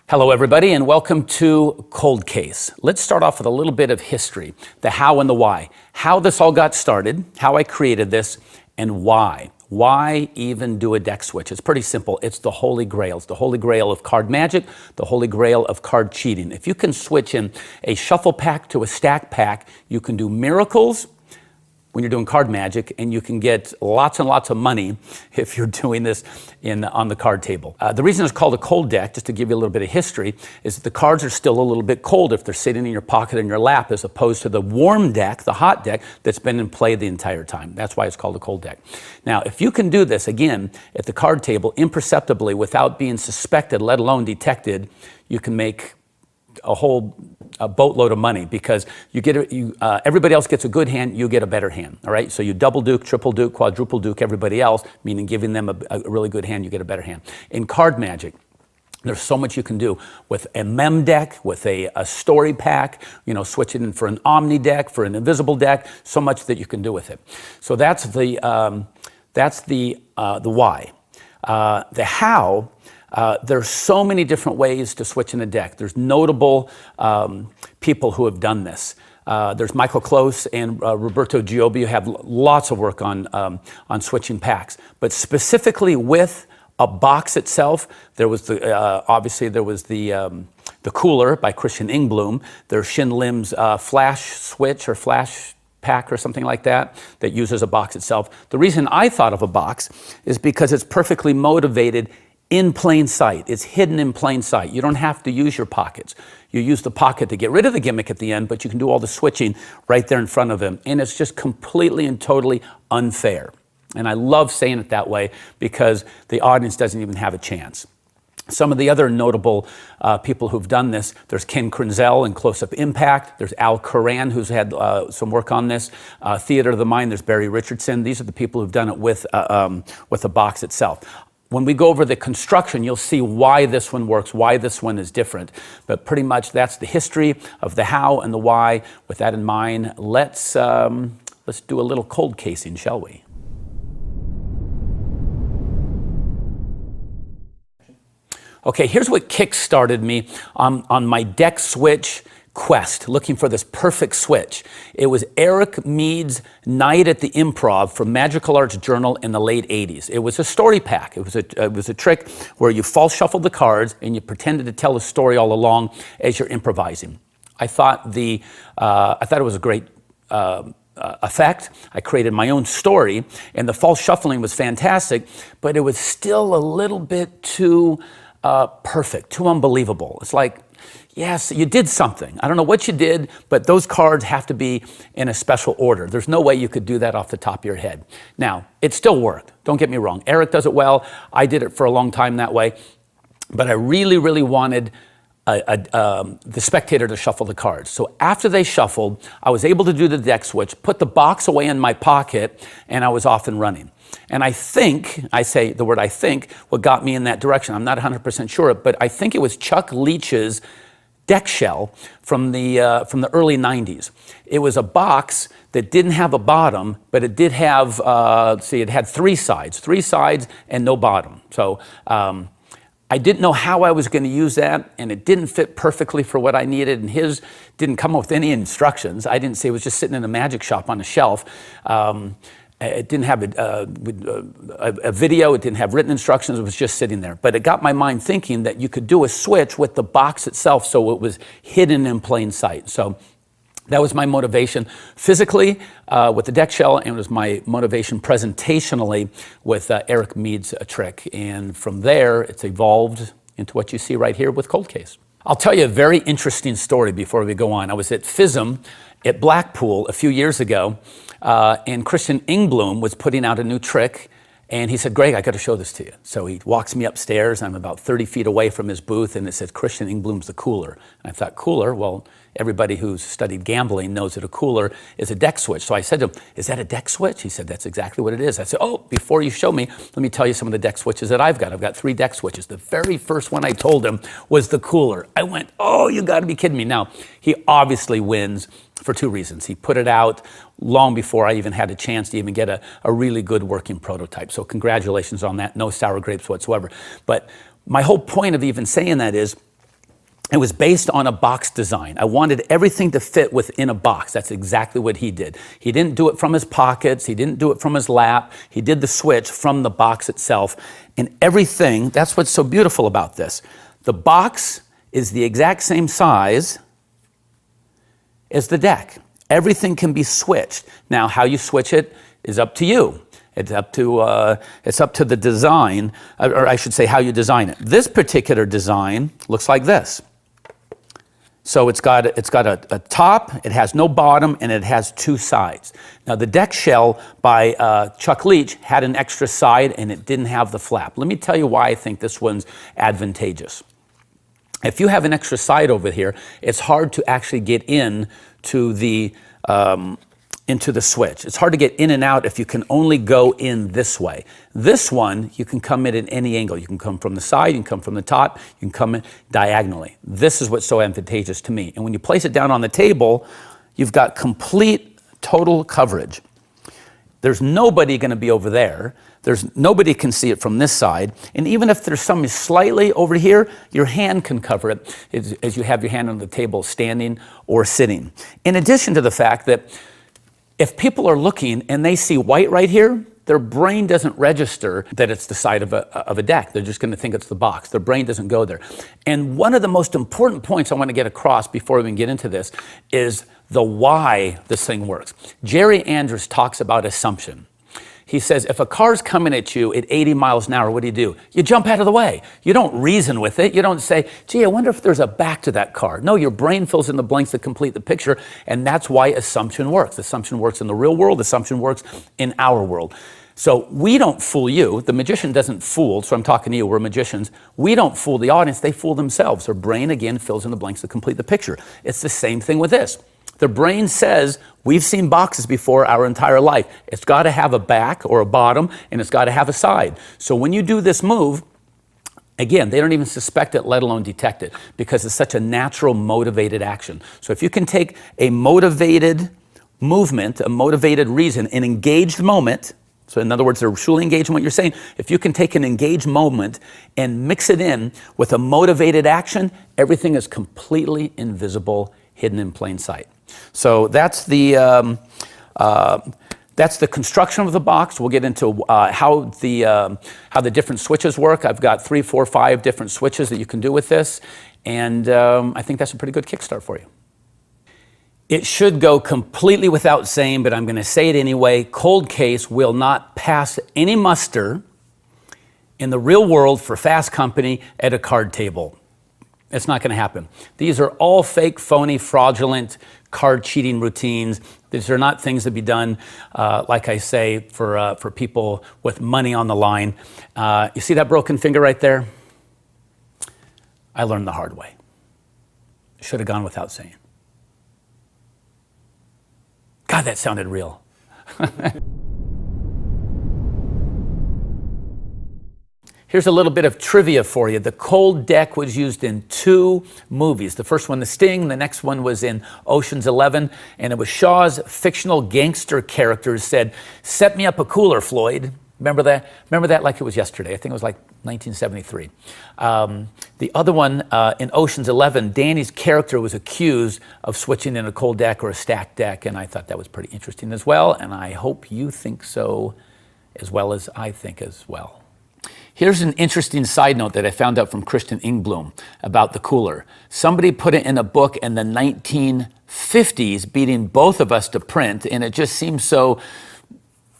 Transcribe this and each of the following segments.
Hello everybody and welcome to Cold Case. Let's start off with a little bit of history, the how and the why. How this all got started, how I created this, and why. Why even do a deck switch? It's pretty simple. It's the holy grail. It's the holy grail of card magic, the holy grail of card cheating. If you can switch in a shuffle pack to a stack pack, you can do miracles when you're doing card magic, and you can get lots and lots of money if you're doing this on the card table. The reason it's called a cold deck, just to give you a little bit of history, is that the cards are still a little bit cold if they're sitting in your pocket in your lap, as opposed to the warm deck, the hot deck, that's been in play the entire time. That's why it's called a cold deck. Now, if you can do this, again, at the card table, imperceptibly, without being suspected, let alone detected, you can make a boatload of money, because everybody else gets a good hand, you get a better hand, all right? So you double duke, triple duke, quadruple duke everybody else, meaning giving them a really good hand, you get a better hand. In card magic, there's so much you can do with a mem deck, with a story pack, switching in for an omni deck, for an invisible deck, so much that you can do with it. So that's the why. The how. There's so many different ways to switch in a deck. There's notable people who have done this. There's Michael Close and Roberto Giobbi, who have lots of work on switching packs. But specifically with a box itself, there was obviously there was the Cooler by Christian Ingblom. There's Shin Lim's Flash Switch or Flash pack or something like that uses a box itself. The reason I thought of a box is because it's perfectly motivated in plain sight. It's hidden in plain sight. You don't have to use your pockets. You use the pocket to get rid of the gimmick at the end, but you can do all the switching right there in front of him. And it's just completely and totally unfair. And I love saying it that way because the audience doesn't even have a chance. Some of the other notable people who've done this, there's Ken Krenzel in Close Up Impact. There's Al Coran, who's had some work on this. Theater of the Mind, there's Barry Richardson. These are the people who've done it with the box itself. When we go over the construction, you'll see why this one works, why this one is different. But pretty much that's the history of the how and the why. With that in mind, let's do a little cold casing, shall we? Okay, here's what kick-started me on my deck switch quest, looking for this perfect switch. It was Eric Mead's Night at the Improv from Magical Arts Journal in the late 80s. It was a story pack. It was a trick where you false shuffled the cards and you pretended to tell a story all along as you're improvising. I thought it was a great effect. I created my own story, and the false shuffling was fantastic, but it was still a little bit too perfect, too unbelievable. It's like, yes, you did something. I don't know what you did, but those cards have to be in a special order. There's no way you could do that off the top of your head. Now, it still worked. Don't get me wrong. Eric does it well. I did it for a long time that way. But I really, really wanted the spectator to shuffle the cards. So after they shuffled, I was able to do the deck switch, put the box away in my pocket, and I was off and running. And I think, I say the word I think, what got me in that direction, I'm not 100% sure, but I think it was Chuck Leach's deck shell from the early 90s. It was a box that didn't have a bottom, but it did have, it had three sides and no bottom. So I didn't know how I was going to use that, and it didn't fit perfectly for what I needed, and his didn't come up with any instructions. I didn't say it was just sitting in a magic shop on a shelf. It didn't have a video, it didn't have written instructions, it was just sitting there. But it got my mind thinking that you could do a switch with the box itself so it was hidden in plain sight. So that was my motivation physically with the deck shell, and it was my motivation presentationally with Eric Mead's trick. And from there, it's evolved into what you see right here with Cold Case. I'll tell you a very interesting story before we go on. I was at FISM at Blackpool a few years ago, and Christian Ingblom was putting out a new trick, and he said, "Greg, I got to show this to you." So he walks me upstairs. I'm about 30 feet away from his booth, and it says, "Christian Ingblom's the Cooler." And I thought, Cooler? Well, everybody who's studied gambling knows that a cooler is a deck switch. So I said to him, "Is that a deck switch?" He said, "That's exactly what it is." I said, "Oh, before you show me, let me tell you some of the deck switches that I've got. I've got 3 deck switches." The very first one I told him was the Cooler. I went, "Oh, you got to be kidding me." Now, he obviously wins for 2 reasons. He put it out long before I even had a chance to even get a really good working prototype. So congratulations on that. No sour grapes whatsoever. But my whole point of even saying that is, It was based on a box design. I wanted everything to fit within a box. That's exactly what he did. He didn't do it from his pockets. He didn't do it from his lap. He did the switch from the box itself. And everything, that's what's so beautiful about this. The box is the exact same size as the deck. Everything can be switched. Now, how you switch it is up to you. It's up to the design, or I should say how you design it. This particular design looks like this. So it's got a top, it has no bottom, and it has two sides. Now the deck shell by Chuck Leach had an extra side and it didn't have the flap. Let me tell you why I think this one's advantageous. If you have an extra side over here, it's hard to actually get into the switch. It's hard to get in and out if you can only go in this way. This one, you can come in at any angle. You can come from the side, you can come from the top, you can come in diagonally. This is what's so advantageous to me. And when you place it down on the table, you've got complete, total coverage. There's nobody going to be over there. Nobody can see it from this side. And even if there's something slightly over here, your hand can cover it as you have your hand on the table standing or sitting. In addition to the fact that if people are looking and they see white right here, their brain doesn't register that it's the side of a deck. They're just going to think it's the box. Their brain doesn't go there. And one of the most important points I want to get across before we even get into this is the why this thing works. Jerry Andrews talks about assumption. He says, if a car's coming at you at 80 miles an hour, what do? You jump out of the way. You don't reason with it. You don't say, gee, I wonder if there's a back to that car. No, your brain fills in the blanks to complete the picture, and that's why assumption works. Assumption works in the real world. Assumption works in our world. So we don't fool you. The magician doesn't fool, so I'm talking to you, we're magicians. We don't fool the audience, they fool themselves. Their brain, again, fills in the blanks to complete the picture. It's the same thing with this. The brain says, we've seen boxes before our entire life. It's got to have a back or a bottom, and it's got to have a side. So when you do this move, again, they don't even suspect it, let alone detect it, because it's such a natural, motivated action. So if you can take a motivated movement, a motivated reason, an engaged moment, so in other words, they're truly engaged in what you're saying. If you can take an engaged moment and mix it in with a motivated action, everything is completely invisible, hidden in plain sight. So that's the construction of the box. We'll get into how the different switches work. I've got 3, 4, 5 different switches that you can do with this, and I think that's a pretty good kickstart for you. It should go completely without saying, but I'm going to say it anyway. Cold case will not pass any muster in the real world for Fast Company at a card table. It's not going to happen. These are all fake, phony, fraudulent card cheating routines. These are not things to be done, like I say, for people with money on the line. You see that broken finger right there? I learned the hard way. Should have gone without saying. God, that sounded real. Here's a little bit of trivia for you. The cold deck was used in 2 movies. The first one, The Sting. The next one was in Ocean's 11. And it was Shaw's fictional gangster characters said, set me up a cooler, Floyd. Remember that? Remember that like it was yesterday. I think it was like 1973. The other one, in Ocean's 11, Danny's character was accused of switching in a cold deck or a stacked deck. And I thought that was pretty interesting as well. And I hope you think so as well as I think as well. Here's an interesting side note that I found out from Christian Ingblom about the cooler. Somebody put it in a book in the 1950s, beating both of us to print, and it just seems so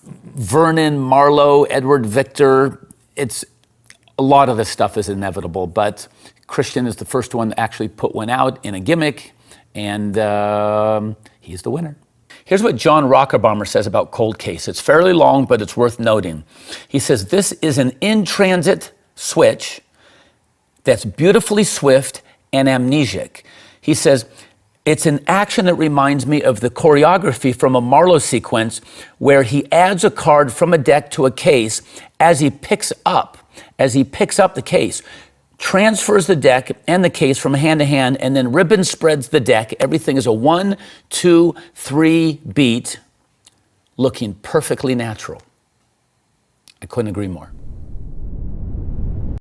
Vernon, Marlowe, Edward Victor. It's a lot of this stuff is inevitable, but Christian is the first one to actually put one out in a gimmick, and he's the winner. Here's what John Rockerbomber says about cold case. It's fairly long, but it's worth noting. He says, this is an in-transit switch that's beautifully swift and amnesic. He says, it's an action that reminds me of the choreography from a Marlowe sequence where he adds a card from a deck to a case as he picks up the case, transfers the deck and the case from hand to hand, and then ribbon spreads the deck. Everything is a 1, 2, 3 beat, looking perfectly natural. I couldn't agree more.